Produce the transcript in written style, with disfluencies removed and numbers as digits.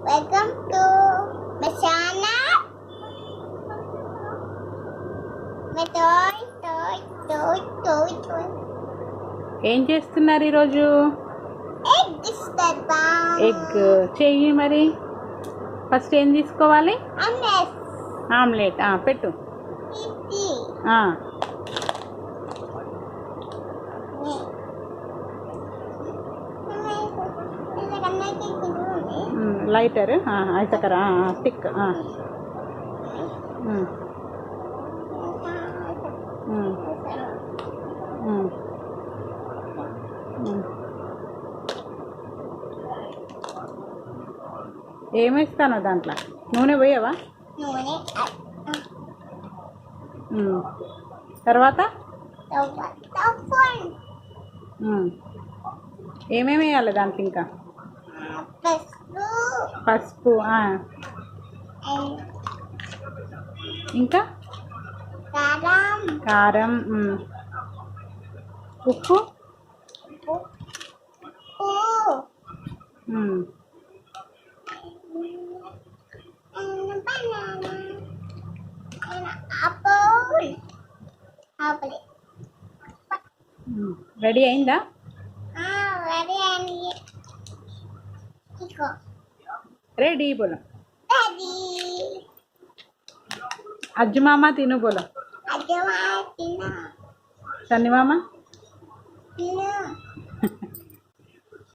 Welcome to my channel. My toy. ఏం చేస్తున్నారు ఈరోజు? Egg ఇస్తాం. ఎగ్ చెయ్యి. మరి ఫస్ట్ ఏం తీసుకోవాలి? ఆమ్లెట్. పెట్టు. Lighter ఐసకర stick. ఏమిస్తాను దాంట్లో? నూనె పోయావా? తర్వాత ఏమేమి వేయాలి దాంట్లో? ఇంకా పసుపు, ఇంకా కారం, ఉప్పు, రెడీ అయిందా? रेडी बोलो. अज्जू मामा तीनों बोलो. सन्नी मामा